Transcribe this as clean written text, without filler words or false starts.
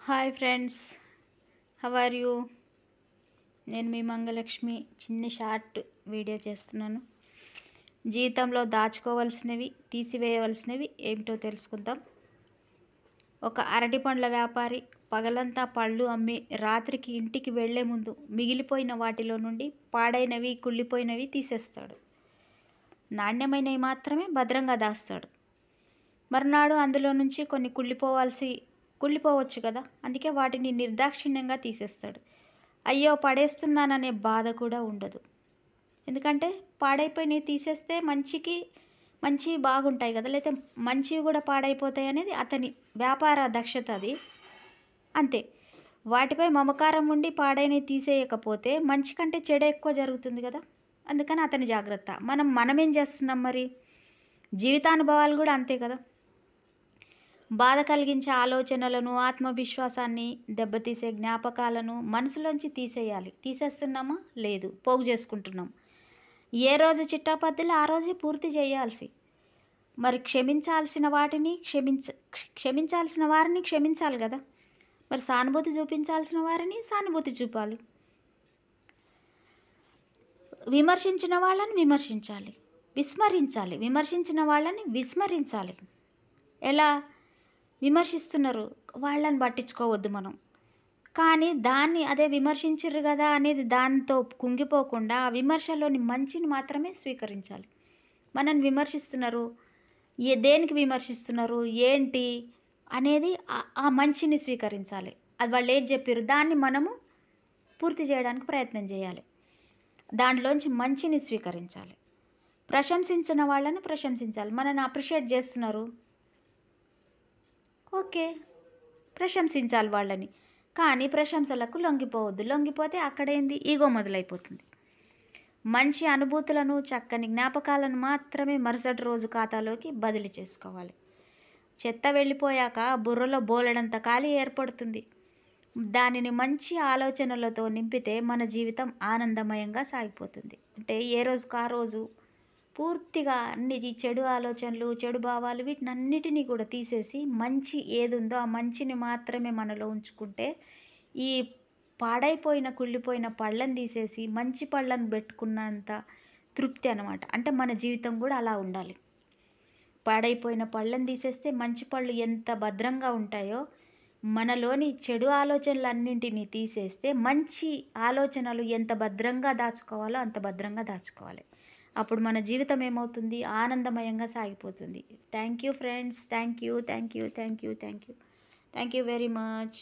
Hi friends, how are you? నేను మీ మంగలక్ష్మి. చిన్న షార్ట్ వీడియో చేస్తున్నాను. జీవితంలో దాచుకోవాల్సినవి, తీసివేయవలసినవి ఏమిటో తెలుసుకుందాం. ఒక అరటి పండ్ల వ్యాపారి పగలంతా పళ్ళు అమ్మి రాత్రికి ఇంటికి వెళ్లే ముందు మిగిలిపోయిన వాటిలో నుండి పాడైనవి, కుళ్ళిపోయినవి తీసేస్తాడు. నాణ్యమైనవి మాత్రమే భద్రంగా దాస్తాడు. మరునాడు అందులో నుంచి కొన్ని కుళ్ళిపోవచ్చు కదా, అందుకే వాటిని నిర్దాక్షిణ్యంగా తీసేస్తాడు. అయ్యో పడేస్తున్నాననే బాధ కూడా ఉండదు. ఎందుకంటే పాడైపోయినవి తీసేస్తే మంచి బాగుంటాయి కదా, లేకపోతే మంచివి కూడా పాడైపోతాయి అనేది అతని వ్యాపార దక్షత. అది అంతే. వాటిపై మమకారం ఉండి పాడైనవి తీసేయకపోతే మంచి కంటే చెడు ఎక్కువ జరుగుతుంది కదా, అందుకని అతని జాగ్రత్త. మనమేం చేస్తున్నాం మరి? జీవితానుభవాలు కూడా అంతే కదా. బాధ కలిగించే ఆలోచనలను, ఆత్మవిశ్వాసాన్ని దెబ్బతీసే జ్ఞాపకాలను మనసులోంచి తీసేయాలి. తీసేస్తున్నామా? లేదు, పోగు చేసుకుంటున్నాం. ఏ రోజు చిట్టాపద్దులు ఆ రోజే పూర్తి చేయాల్సి. మరి క్షమించాల్సిన వారిని క్షమించాలి కదా. మరి సానుభూతి చూపించాల్సిన వారిని సానుభూతి చూపాలి. విమర్శించిన వాళ్ళని విమర్శించాలి, విమర్శించిన వాళ్ళని విస్మరించాలి. ఎలా విమర్శిస్తున్నారు వాళ్ళని పట్టించుకోవద్దు మనం. కానీ అదే విమర్శించరు కదా అనేది దాంతో కుంగిపోకుండా ఆ విమర్శలోని మంచిని మాత్రమే స్వీకరించాలి. మనల్ని విమర్శిస్తున్నారు, దేనికి విమర్శిస్తున్నారు ఏంటి అనేది ఆ మంచిని స్వీకరించాలి. అది వాళ్ళు ఏది చెప్పారు దాన్ని మనము పూర్తి చేయడానికి ప్రయత్నం చేయాలి. దాంట్లోంచి మంచిని స్వీకరించాలి. ప్రశంసించిన వాళ్ళని ప్రశంసించాలి. మనల్ని అప్రిషియేట్ చేస్తున్నారు, ఓకే, ప్రశంసించాలి వాళ్ళని. కానీ ప్రశంసలకు లొంగిపోవద్దు. లొంగిపోతే అక్కడేంది, ఈగో మొదలైపోతుంది. మంచి అనుభూతులను, చక్కని జ్ఞాపకాలను మాత్రమే మరుసటి రోజు ఖాతాలోకి బదిలీ చేసుకోవాలి. చెత్త వెళ్ళిపోయాక బుర్రలో బోలెడంత ఖాళీ ఏర్పడుతుంది. దానిని మంచి ఆలోచనలతో నింపితే మన జీవితం ఆనందమయంగా సాగిపోతుంది. అంటే ఏ రోజుకు ఆ రోజు పూర్తిగా అన్ని ఈ చెడు ఆలోచనలు, చెడు భావాలు వీటినన్నిటినీ కూడా తీసేసి మంచి ఏది ఉందో ఆ మంచిని మాత్రమే మనలో ఉంచుకుంటే ఈ పాడైపోయిన, కుళ్ళిపోయిన పళ్ళని తీసేసి మంచి పళ్ళను పెట్టుకున్నంత తృప్తి అన్నమాట. అంటే మన జీవితం కూడా అలా ఉండాలి. పాడైపోయిన పళ్ళని తీసేస్తే మంచి పళ్ళు ఎంత భద్రంగా ఉంటాయో, మనలోని చెడు ఆలోచనలన్నింటినీ తీసేస్తే మంచి ఆలోచనలు ఎంత భద్రంగా దాచుకోవాలో అంత భద్రంగా దాచుకోవాలి. అప్పుడు మన జీవితం ఏమవుతుంది, ఆనందమయంగా సాగిపోతుంది. Thank you friends, thank you very much.